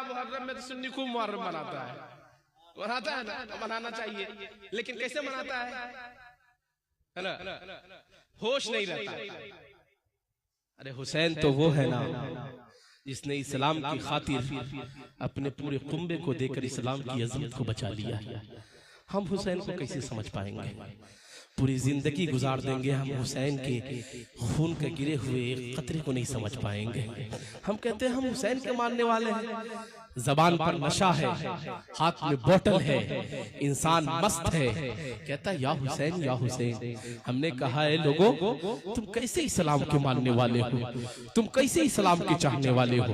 मुहर्रम में तो सुन्नी खूब मुहर्रम मनाता है ना, मनाना चाहिए, लेकिन कैसे मनाता है ना, होश नहीं रहता। अरे हुसैन तो वो है ना जिसने इस्लाम की खातिर अपने पूरे कुंबे को देकर इस्लाम की अज़मत को बचा लिया। हम हुसैन को कैसे समझ पाएंगे? पूरी जिंदगी गुजार देंगे, हम हुसैन के खून के गिरे हुए एक कतरे को नहीं समझ पाएंगे। हम कहते हैं हम हुसैन के मानने वाले हैं, जबान पर नशा है, हाथ में बोतल है, इंसान मस्त है, कहता या हुसैन या हुसैन। हमने कहा है लोगों, तुम कैसे इस्लाम के मानने वाले हो? तुम कैसे इस्लाम के चाहने वाले हो?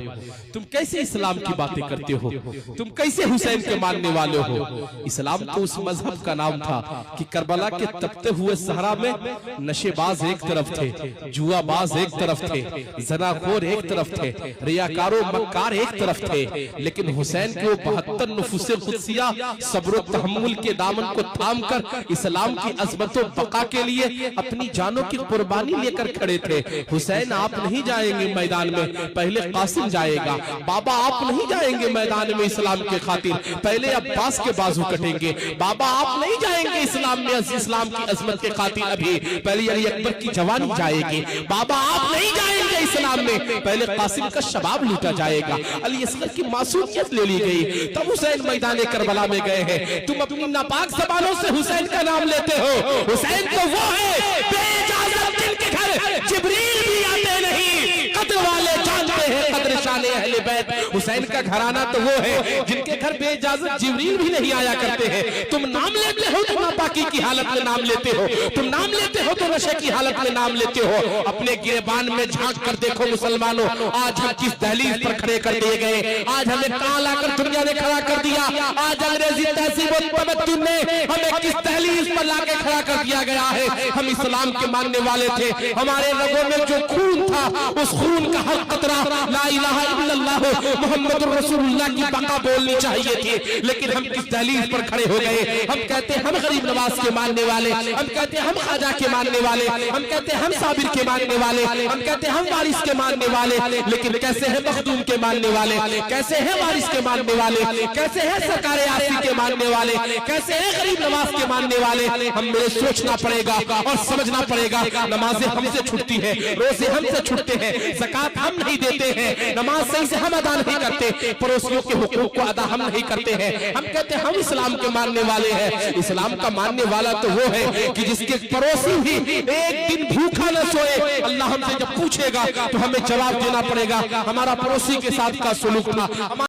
तुम कैसे इस्लाम की बातें करते हो? तुम कैसे हुसैन के मानने वाले हो? इस्लाम तो उस मजहब का नाम था कि करबला के तपते हुए सहरा में नशेबाज एक तरफ थे, जुआबाज एक तरफ थे, ज़नाखोर एक तरफ थे, रियाकारो मक्कार एक तरफ थे, लेकिन हुसैन के वो 72 नुफूसे कुदसिया सब्र तहम्मुल के दामन को थाम कर इस्लाम की अज़मत व बका के लिए अपनी जानों की कुर्बानी लेकर खड़े थे। हुसैन आप नहीं जाएंगे मैदान में, पहले कासिम जाएगा। बाबा आप नहीं जाएंगे मैदान में इस्लाम के खातिर, पहले अब्बास के बाजू कटेंगे। बाबा आप नहीं जाएंगे इस्लाम में, इस्लाम की अज़मत के खातिर, अभी पहले अली अकबर की जवानी जाएगी। बाबा आप नहीं जाएंगे इस्लाम में, पहले कासिम का शबाब लूटा जाएगा, अली असगर की मासूमियत ले ली गई, तब हुसैन मैदान करबला में गए हैं। तुम अपनी नापाक ज़बानों से हुसैन का नाम लेते हो। हुसैन तो वो है बेइजाज़त जिनके घर जिब्रील भी आते नहीं, कद्र वाले जानते हैं कद्र शाने अहले बैत। हुसैन का घराना तो वो है जिनके घर बेइजाज़त जिब्रील भी नहीं आया करते हैं। तुम नाम लेते हो तो नापाकी की हालत में नाम लेते हो, तुम नाम लेते हो तो नशे की हालत में नाम लेते हो। अपने गिरेबान में झांक कर देखो मुसलमानों, आज हम किस दहलीज पर खड़े कर दिए गए, आज हमें कहां लाकर दुनिया ने खड़ा कर दिया, आज अंग्रेजी तहजीब और तमद्दुन ने हमें किस दहलीज पर लाके खड़ा कर दिया गया है। हम इस्लाम के मानने वाले थे, हमारे रगों में जो खून था उस खून का हर कतरा ला इलाहा इल्लल्लाह मुहम्मदुर रसूलुल्लाह की बका बोलनी चाहिए थी, लेकिन हम किस दहलीज पर खड़े हो गए। हम कहते हैं हम गरीब नवाज के मानने वाले, हम कहते हैं हम ख्वाजा के मानने वाले, हम कहते हैं हम साबिर के मानने वाले, हम कहते हैं हम वारिस के मानने वाले, लेकिन कैसे है मखदूम के मानने वाले, कैसे है वारिस के मानने वाले, कैसे है सरकार आसी के मानने वाले, कैसे है गरीब नवाज के मानने वाले। हमें सोचना पड़ेगा और समझना पड़ेगा। नमाजें हमसे छूटती है, रोजे हमसे छूटते हैं, ज़कात हम नहीं देते हैं, नमाज सही से हम अदा नहीं करते, पड़ोसियों के हुकूक को अदा हम नहीं करते हैं। हम कहते हैं हम इस्लाम के मानने वाले हैं। इस्लाम का मानने वाला तो वो है कि जिसके पड़ोसी भी एक दिन भूखा न सोए, अल्लाह हमसे जब पूछेगा तो हमें जवाब देना पड़ेगा हमारा पड़ोसी के साथ का सुलूक था।